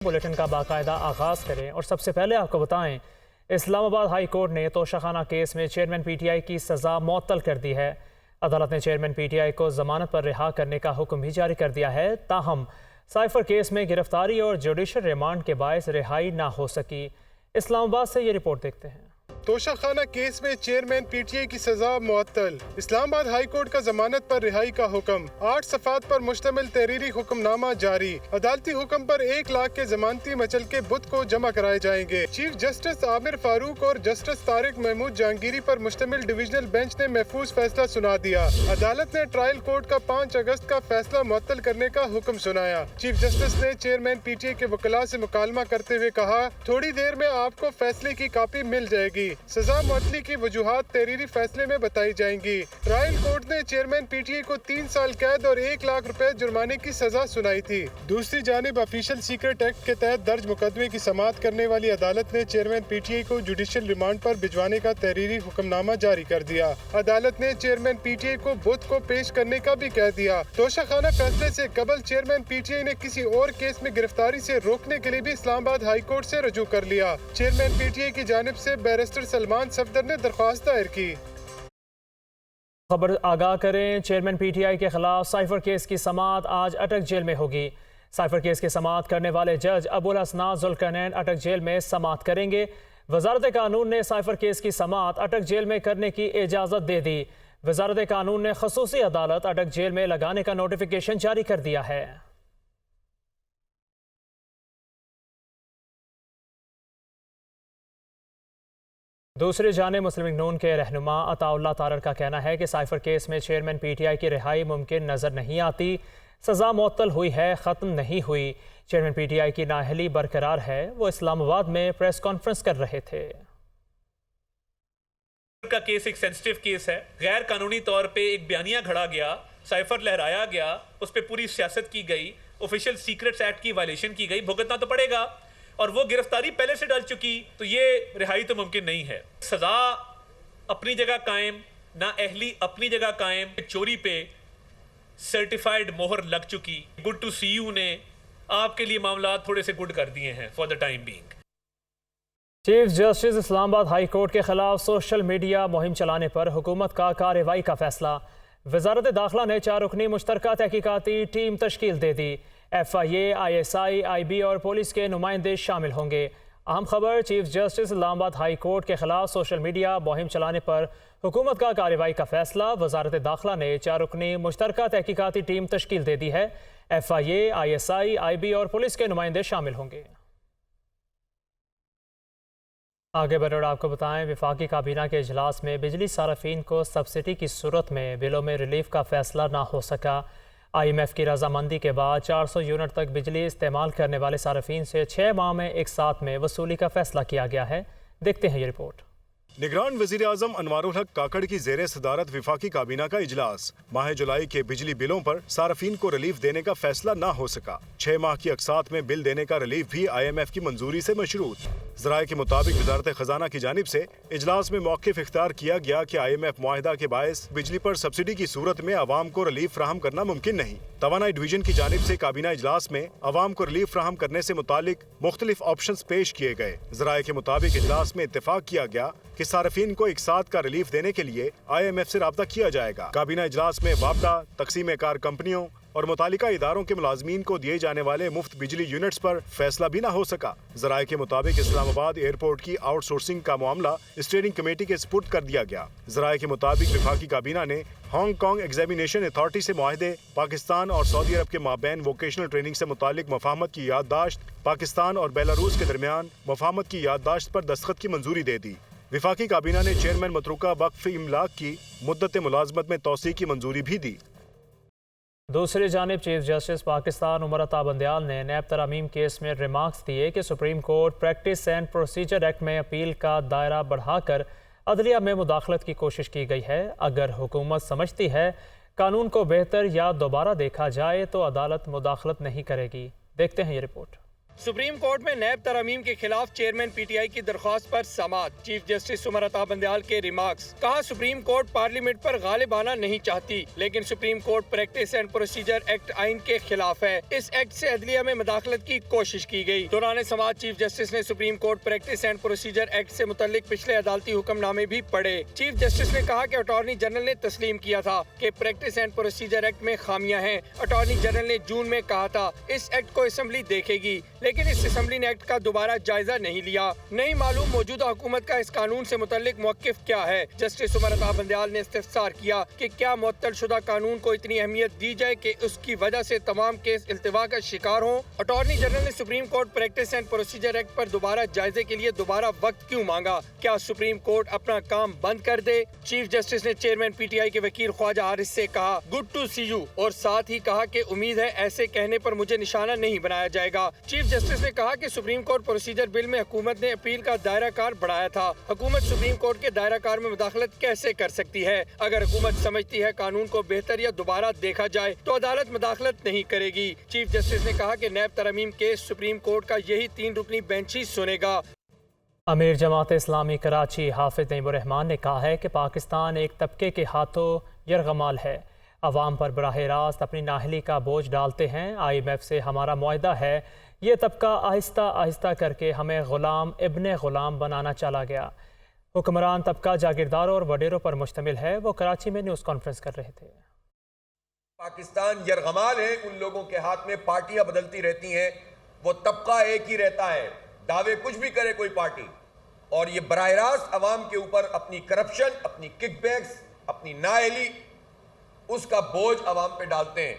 Bulletin کا باقاعدہ آغاز کریں اور سب سے پہلے آپ کو بتائیں اسلام آباد ہائی کورٹ نے توشہ خانہ کیس میں چیئرمین پی ٹی آئی کی سزا معطل کر دی ہے۔ عدالت نے چیئرمین پی ٹی آئی کو ضمانت پر رہا کرنے کا حکم بھی جاری کر دیا ہے، تاہم سائفر کیس میں گرفتاری اور جوڈیشل ریمانڈ کے باعث رہائی نہ ہو سکی۔ اسلام آباد سے یہ رپورٹ دیکھتے ہیں۔ توشہ خانہ کیس میں چیئرمین پی ٹی آئی کی سزا معطل، اسلام آباد ہائی کورٹ کا ضمانت پر رہائی کا حکم، 8 صفحات پر مشتمل تحریری حکم نامہ جاری، عدالتی حکم پر 1 لاکھ کے ضمانتی مچلکے بدھ کو جمع کرائے جائیں گے۔ چیف جسٹس عامر فاروق اور جسٹس طارق محمود جہانگیری پر مشتمل ڈویژنل بینچ نے محفوظ فیصلہ سنا دیا۔ عدالت نے ٹرائل کورٹ کا 5 اگست کا فیصلہ معطل کرنے کا حکم سنایا۔ چیف جسٹس نے چیئرمین پی ٹی آئی کے وکلاء سے مکالمہ کرتے ہوئے کہا، تھوڑی دیر میں آپ کو فیصلے کی کاپی مل جائے گی۔ سزا معطلی کی وجوہات تحریری فیصلے میں بتائی جائیں گی۔ ٹرائل کورٹ نے چیئرمین پی ٹی آئی کو 3 سال قید اور 1 لاکھ روپے جرمانے کی سزا سنائی تھی۔ دوسری جانب آفیشل سیکرٹ ایکٹ کے تحت درج مقدمے کی سماعت کرنے والی عدالت نے چیئرمین پی ٹی آئی کو جوڈیشل ریمانڈ پر بھجوانے کا تحریری حکم نامہ جاری کر دیا۔ عدالت نے چیئرمین پی ٹی آئی کو بدھ کو پیش کرنے کا بھی کہہ دیا۔ توشہ خانہ فیصلے سے قبل چیئرمین پی ٹی آئی نے کسی اور کیس میں گرفتاری سے روکنے کے لیے بھی اسلام آباد ہائی کورٹ سے رجوع کر لیا۔ چیئرمین پی ٹی آئی کی جانب سے بیرسٹر سلمان صفدر نے درخواست دائر کی۔ خبر آگاہ کریں، چیئرمین پی ٹی آئی کے خلاف سائفر کیس کی سماعت آج اٹک جیل میں ہوگی۔ سائفر کیس کی سماعت کرنے والے جج ابو الاسناد ذوالقرنین اٹک جیل میں سماعت کریں گے۔ وزارت قانون نے سائفر کیس کی سماعت اٹک جیل میں کرنے کی اجازت دے دی۔ وزارت قانون نے خصوصی عدالت اٹک جیل میں لگانے کا نوٹیفیکیشن جاری کر دیا ہے۔ دوسری جانب مسلم لیگ نون کے رہنما عطا اللہ تارڑ کا کہنا ہے کہ سائفر کیس میں چیئرمین پی ٹی آئی کی رہائی ممکن نظر نہیں آتی، سزا معطل ہوئی ہے، ختم نہیں ہوئی۔ چیئرمین پی ٹی آئی کی نااہلی برقرار ہے۔ وہ اسلام آباد میں پریس کانفرنس کر رہے تھے۔ کا کیس ایک سینسٹیو کیس ہے، غیر قانونی طور پہ ایک بیانیہ گھڑا گیا، سائفر لہرایا گیا، اس پہ پوری سیاست کی گئی، آفیشل سیکرٹس ایکٹ کی وائلیشن کی گئی، بھگتنا تو پڑے گا، اور وہ گرفتاری پہلے سے ڈل چکی، تو یہ رہائی تو ممکن نہیں ہے۔ سزا اپنی جگہ قائم، نااہلی اپنی جگہ قائم، چوری پہ سرٹیفائیڈ مہر لگ چکی۔ گڈ ٹو سی یو نے آپ کے لیے معاملات تھوڑے سے گڈ کر دیے ہیں for the time being. Chief justice Islamabad high court کے خلاف سوشل میڈیا مہم چلانے پر حکومت کا کارروائی کا فیصلہ۔ وزارت داخلہ نے 4 رکنی مشترکہ تحقیقاتی ٹیم تشکیل دے دی۔ F I A, I S I, I B اور پولیس کے نمائندے شامل ہوں گے۔ اہم خبر، chief justice Islamabad high court کے خلاف سوشل میڈیا مہم چلانے پر حکومت کا کارروائی کا فیصلہ۔ وزارت داخلہ نے 4 رکنی مشترکہ تحقیقاتی ٹیم تشکیل دے دی ہے۔ F I A, I S I, I B اور پولیس کے نمائندے شامل ہوں گے۔ آگے بڑھ کر آپ کو بتائیں، وفاقی کابینہ کے اجلاس میں بجلی صارفین کو سبسڈی کی صورت میں بلوں میں ریلیف کا فیصلہ نہ ہو سکا۔ آئی ایم ایف کی رضامندی کے بعد 400 یونٹ تک بجلی استعمال کرنے والے صارفین سے 6 ماہ میں ایک ساتھ میں وصولی کا فیصلہ کیا گیا ہے۔ دیکھتے ہیں یہ رپورٹ۔ نگران وزیر اعظم انوار الحق کاکڑ کی زیر صدارت وفاقی کابینہ کا اجلاس، ماہ جولائی کے بجلی بلوں پر صارفین کو ریلیف دینے کا فیصلہ نہ ہو سکا۔ 6 ماہ کی اقساط میں بل دینے کا ریلیف بھی آئی ایم ایف کی منظوری سے مشروط۔ ذرائع کے مطابق وزارت خزانہ کی جانب سے اجلاس میں موقف اختیار کیا گیا کہ آئی ایم ایف معاہدہ کے باعث بجلی پر سبسڈی کی صورت میں عوام کو ریلیف فراہم کرنا ممکن نہیں۔ توانائی ڈویژن کی جانب سے کابینہ اجلاس میں عوام کو ریلیف فراہم کرنے سے متعلق مختلف آپشنز پیش کیے گئے۔ ذرائع کے مطابق اجلاس میں اتفاق کیا گیا کہ صارفین کو ایک ساتھ کا ریلیف دینے کے لیے آئی ایم ایف سے رابطہ کیا جائے گا۔ کابینہ اجلاس میں وابڈا، تقسیم کار کمپنیوں اور متعلقہ اداروں کے ملازمین کو دیے جانے والے مفت بجلی یونٹس پر فیصلہ بھی نہ ہو سکا۔ ذرائع کے مطابق اسلام آباد ایئرپورٹ کی آؤٹ سورسنگ کا معاملہ اسٹیئرنگ کمیٹی کے سپرد کر دیا گیا۔ ذرائع کے مطابق وفاقی کابینہ نے ہانگ کانگ ایگزامینیشن اتھارٹی سے معاہدے، پاکستان اور سعودی عرب کے مابین ووکیشنل ٹریننگ سے متعلق مفاہمت کی یادداشت، پاکستان اور بیلاروس کے درمیان مفاہمت کی یادداشت پر دستخط کی منظوری دے دی۔ وفاقی کابینہ نے چیئرمین متروکہ وقف املاک کی مدت ملازمت میں توسیع کی منظوری بھی دی۔ دوسری جانب چیف جسٹس پاکستان عمر عطا بندیال نے نیب ترامیم کیس میں ریمارکس دیے کہ supreme court practice and procedure act میں اپیل کا دائرہ بڑھا کر عدلیہ میں مداخلت کی کوشش کی گئی ہے۔ اگر حکومت سمجھتی ہے قانون کو بہتر یا دوبارہ دیکھا جائے تو عدالت مداخلت نہیں کرے گی۔ دیکھتے ہیں یہ رپورٹ۔ सुप्रीम कोर्ट में नैब तरमीम के खिलाफ चेयरमैन पीटीआई की दरख्वास्त पर समाअत। चीफ जस्टिस उमर अता बंदयाल के रिमार्क्स। कहा, सुप्रीम कोर्ट पार्लियामेंट पर गालिबाना नहीं चाहती, लेकिन supreme court practice and procedure act आइन के खिलाफ है। इस एक्ट से अदलिया में मदाखलत की कोशिश की गई। दौरान समाअत चीफ जस्टिस ने supreme court practice and procedure act से मुतल्लिक पिछले अदालती हुक्मनामे भी पढ़े। चीफ जस्टिस ने कहा कि अटॉर्नी जनरल ने तस्लीम किया था कि प्रैक्टिस एंड प्रोसीजर एक्ट में खामियां हैं। अटॉर्नी जनरल ने जून में कहा था इस एक्ट को असेंबली देखेगी, लेकिन इस असेंबली ने एक्ट का दोबारा जायजा नहीं लिया। नहीं मालूम मौजूदा हुकूमत का इस कानून से मुतल्लिक मौक़िफ़ क्या है। जस्टिस उमर अता बंदयाल ने इस्तिफ़सार किया कि क्या मुअत्तल शुदा कानून को इतनी अहमियत दी जाए कि उसकी वजह से तमाम केस इल्तिवा का शिकार हों। अटॉर्नी जनरल ने supreme court practice and procedure act पर दोबारा जायजे के लिए दोबारा वक्त क्यों मांगा? क्या सुप्रीम कोर्ट अपना काम बंद कर दे? चीफ जस्टिस ने चेयरमैन पीटीआई के वकील ख्वाजा हारिस से कहा, गुड टू सी यू, और साथ ही कहा कि उम्मीद है ऐसे कहने पर मुझे निशाना नहीं बनाया जाएगा। चीफ जस्टिस ने कहा कि सुप्रीम कोर्ट प्रोसीजर बिल में हुकूमत ने अपील का दायरा कार बढ़ाया था। हुकूमत सुप्रीम कोर्ट के दायरा कार में मुदाखलत कैसे कर सकती है? अगर हुकूमत समझती है कानून को बेहतर या दोबारा देखा जाए तो अदालत मुदाखलत नहीं करेगी। चीफ जस्टिस ने कहा कि नैब तरमीम केस सुप्रीम कोर्ट का यही 3 रुकनी बेंच ही सुनेगा। अमीर जमात इस्लामी कराची हाफिज नईमुर रहमान ने कहा है कि पाकिस्तान एक तबके के हाथों यरगमाल है। अवाम पर बराह रास्त अपनी नाहली का बोझ डालते हैं। IMF से हमारा मुआहदा है, ये तबका आहिस्ता आहिस्ता करके हमें गुलाम इब्ने गुलाम बनाना चला गया। हुक्मरान तबका जागीरदारों और वडेरों पर मुश्तमिल है। वो कराची में न्यूज़ कॉन्फ्रेंस कर रहे थे। पाकिस्तान यरगमाल है, उन लोगों के हाथ में पार्टियां बदलती रहती हैं, वो तबका एक ही रहता है, दावे कुछ भी करे कोई पार्टी, और ये बराह रास्त अवाम के ऊपर अपनी करप्शन, अपनी किकबैक्स, अपनी नाअहली, उसका बोझ अवाम पे डालते हैं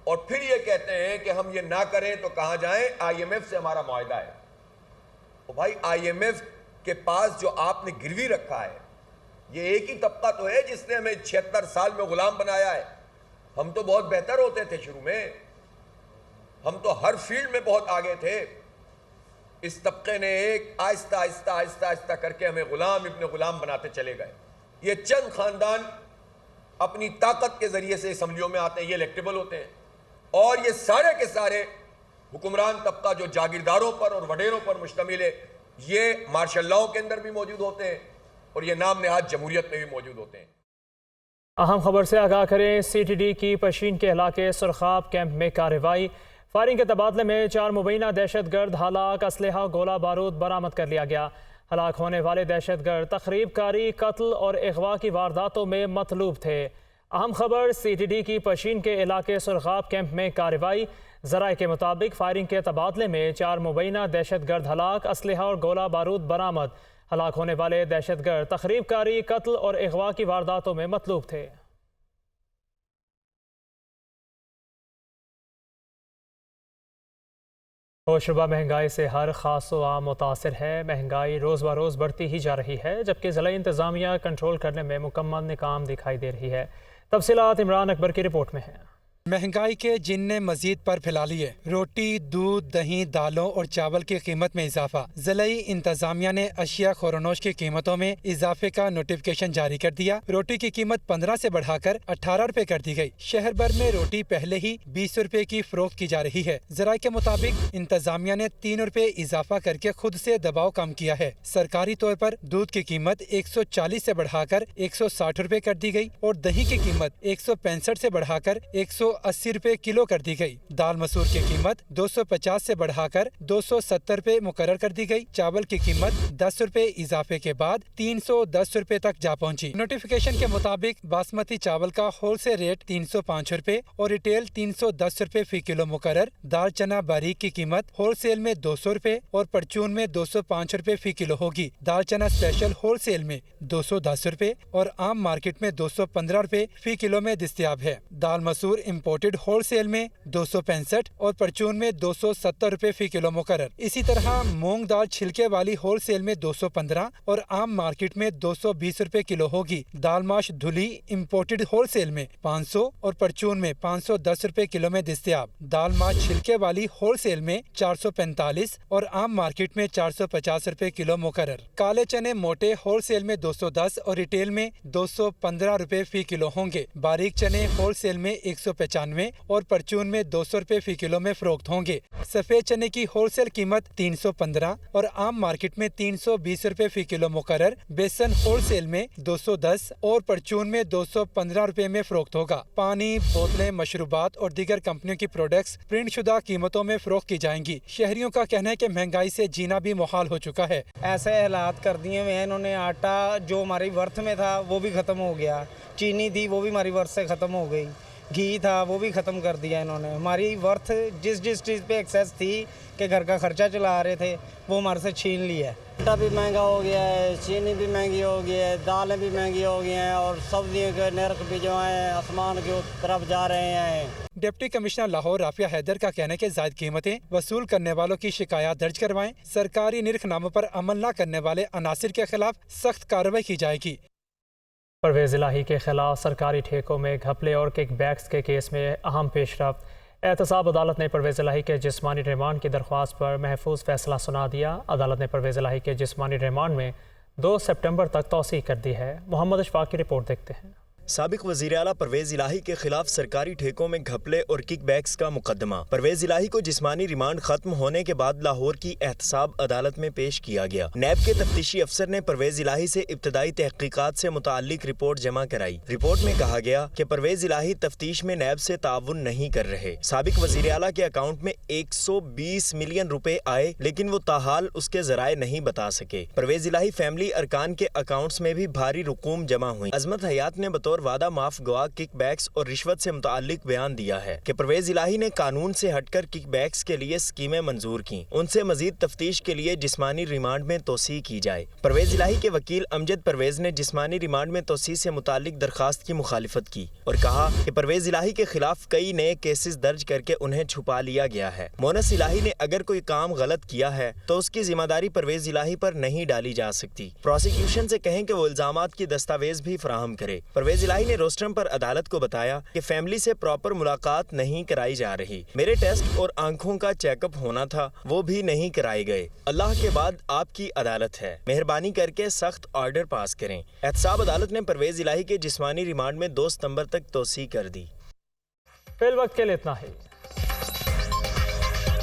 और फिर ये कहते हैं कि हम ये ना करें तो कहाँ जाएं, IMF से हमारा मुआहदा है। तो भाई IMF के पास जो आपने गिरवी रखा है, ये एक ही तबका तो है जिसने हमें 76 साल में गुलाम बनाया है। हम तो बहुत बेहतर होते थे शुरू में, हम तो हर फील्ड में बहुत आगे थे। इस तबके ने एक आहिस्ता आहिस्ता आहिस्ता आहिस्ता करके हमें गुलाम इब्ने गुलाम बनाते चले गए। ये चंद खानदान अपनी ताकत के जरिए से असम्बलियों में आते हैं, ये इलेक्टेबल होते हैं, और ये सारे के सारे हुक्मरान तबका जो जागीरदारों पर और वडेरों पर मुश्तमिल है, ये मार्शल लॉ के अंदर भी मौजूद होते हैं और ये नाम नेहाद जमहूरियत में भी मौजूद होते हैं। अहम खबर से आगाह करें, CTD की पशीन के इलाके सुरखाब कैंप में कार्रवाई। फायरिंग के तबादले में 4 मुबैना दहशतगर्द हलाक, असलहा गोला बारूद बरामद कर लिया गया। हलाक होने वाले दहशतगर्द तखरीबकारी, कत्ल और अगवा की वारदातों में मतलूब थे। अहम खबर, CTD की पशीन के इलाके सुरखाब कैंप में कार्रवाई। ज़राए के मुताबिक फायरिंग के तबादले में 4 मुबैना दहशतगर्द हलाक, असलहा और गोला बारूद बरामद। हलाक होने वाले दहशतगर्द तखरीबकारी, कत्ल और अगवा की वारदातों में मतलूब थे। होशरुबा महंगाई से हर खास व आम मुतासर है। महंगाई रोज़ ब रोज़ बढ़ती ही जा रही है, जबकि ज़िला इंतज़ामिया कंट्रोल करने में मुकम्मल नाकाम दिखाई दे रही है। तफसीलात इमरान अकबर की रिपोर्ट में हैं। महंगाई के जिन ने मजीद पर फैला लिए। रोटी, दूध, दही, दालों और चावल की कीमत में इजाफा। ज़िलाई इंतजामिया ने अशिया खोरनोश की कीमतों में इजाफे का नोटिफिकेशन जारी कर दिया। रोटी की कीमत 15 से बढ़ाकर 18 रुपए कर दी गई। शहर भर में रोटी पहले ही 20 रुपए की फरोख्त की जा रही है। ज़राए के मुताबिक इंतजामिया ने 3 रुपए इजाफा करके खुद से दबाव कम किया है। सरकारी तौर पर दूध की कीमत 140 से बढ़ाकर 160 रुपए कर दी गई और दही की कीमत 165 से बढ़ाकर 180 रुपए किलो कर दी गई। दाल मसूर की कीमत 250 से बढ़ाकर 270 रुपए मुकर्रर कर दी गई। चावल की कीमत 10 रुपए इजाफे के बाद 310 रुपए तक जा पहुंची। नोटिफिकेशन के मुताबिक बासमती चावल का होलसेल रेट 305 रुपए और रिटेल 310 रुपए फी किलो मुकर्रर। दाल चना बारीक की कीमत होलसेल में 200 रुपए और परचून में 205 रुपए फी किलो होगी। दाल चना स्पेशल होलसेल में 210 रुपए और आम मार्केट में 215 रुपए फी किलो में दस्तयाब है। दाल मसूर इम्पोर्टेड होलसेल में 265 और परचून में 270 रुपए फी किलो मुकर्रर। इसी तरह मूंग दाल छिलके वाली होलसेल में 215 और आम मार्केट में 220 रुपए किलो होगी। दाल माश धुली इम्पोर्टेड होलसेल में 500 और परचून में 510 रुपए किलो में दस्तयाब। दाल माश छिलके वाली होलसेल में 445 और आम मार्केट में 450 रुपए किलो मुकर्रर। काले चने मोटे होलसेल में 210 और रिटेल में 215 रुपए फी किलो होंगे। बारीक चने होलसेल में 150 295 और परचून में 200 रुपए फी किलो में फरोख्त होंगे। सफेद चने की होलसेल कीमत 315 और आम मार्केट में 320 रुपए फी किलो मुकर्रर। बेसन होलसेल में 210 और परचून में 215 रुपए में फरोख्त होगा। पानी, बोतलें, मशरूबात और दीगर कंपनियों की प्रोडक्ट्स प्रिंट शुदा कीमतों में फरोख्त की जाएंगी। शहरियों का कहना है कि महंगाई से जीना भी मुहाल हो चुका है। ऐसे हालात कर दिए हुए हैं इन्होंने। आटा जो हमारी वर्थ में था वो भी ख़त्म हो गया, चीनी थी वो भी हमारी वर्थ से ख़त्म हो गई, घी था वो भी ख़त्म कर दिया इन्होंने। हमारी वर्थ जिस चीज़ पे एक्सेस थी कि घर का खर्चा चला रहे थे वो हमारे से छीन लिया है। आटा भी महंगा हो गया है, चीनी भी महंगी हो गई है, दालें भी महंगी हो गई हैं और सब्जियों के नर्ख भी जो हैं आसमान की तरफ जा रहे हैं। डिप्टी कमिश्नर लाहौर राफिया हैदर का कहना है कि जायद कीमतें वसूल करने वालों की शिकायत दर्ज करवाएं। सरकारी निर्खनामों पर अमल न करने वाले अनासिर के खिलाफ सख्त कार्रवाई की जाएगी। परवेज़ इलाही के खिलाफ सरकारी ठेकों में घपले और किकबैक्स के केस में अहम पेशरफ्त। एहतसाब अदालत ने परवेज़ इलाही के जिस्मानी रिमांड की दरख्वास्त पर महफूज फैसला सुना दिया। अदालत ने परवेज़ इलाही के जिस्मानी रिमांड में 2 सितंबर तक तौसीह कर दी है। मोहम्मद अशफाक की रिपोर्ट देखते हैं। साबिक वज़ीर आला परवेज़ इलाही के खिलाफ सरकारी ठेकों में घपले और किकबैक्स का मुकदमा। परवेज़ इलाही को जिस्मानी रिमांड खत्म होने के बाद लाहौर की एहतसाब अदालत में पेश किया गया। नैब के तफ्तीशी अफसर ने परवेज़ इलाही से इब्तदाई तहकीकात से मुताल्लिक रिपोर्ट जमा कराई। रिपोर्ट में कहा गया कि परवेज़ इलाही तफ्तीश में नैब से ताउन नहीं कर रहे। साबिक वज़ीर आला के अकाउंट में 120 मिलियन रुपए आए, लेकिन वो ताहाल उसके ज़राए नहीं बता सके। परवेज़ इलाही फैमिली अरकान के अकाउंट्स में भी भारी रकूम जमा हुई। अजमत हयात ने बतौर वादा माफ गवा किकबैक्स और रिश्वत से मुताल्लिक बयान दिया है कि परवेज़ इलाही ने कानून से हटकर किकबैक्स के लिए स्कीमें मंजूर की। उनसे मजीद तफ्तीश के लिए जिस्मानी रिमांड में तोसी की जाए। परवेज़ इलाही के वकील अमजद परवेज़ ने जिस्मानी रिमांड में तोसी से मुताल्लिक दरखास्त की मुखालिफत की और कहा कि परवेज़ इलाही के खिलाफ कई नए केसेस दर्ज करके उन्हें छुपा लिया गया है। मोनस इलाही ने अगर कोई काम गलत किया है तो उसकी जिम्मेदारी परवेज़ इलाही पर नहीं डाली जा सकती। प्रोसिक्यूशन से कहें कि वो इल्जामात की दस्तावेज भी फराहम करे। परवेज़ इलाही ने रोस्टरम पर अदालत को बताया कि फैमिली से प्रॉपर मुलाकात नहीं कराई जा रही। मेरे टेस्ट और आंखों का चेकअप होना था, वो भी नहीं कराए गए। अल्लाह के बाद आपकी अदालत है, मेहरबानी करके सख्त ऑर्डर पास करें। एहतसाब अदालत ने परवेज़ इलाही के जिस्मानी रिमांड में 2 सितंबर तक तौसीह कर दी। फिल वक्त के लिए इतना ही।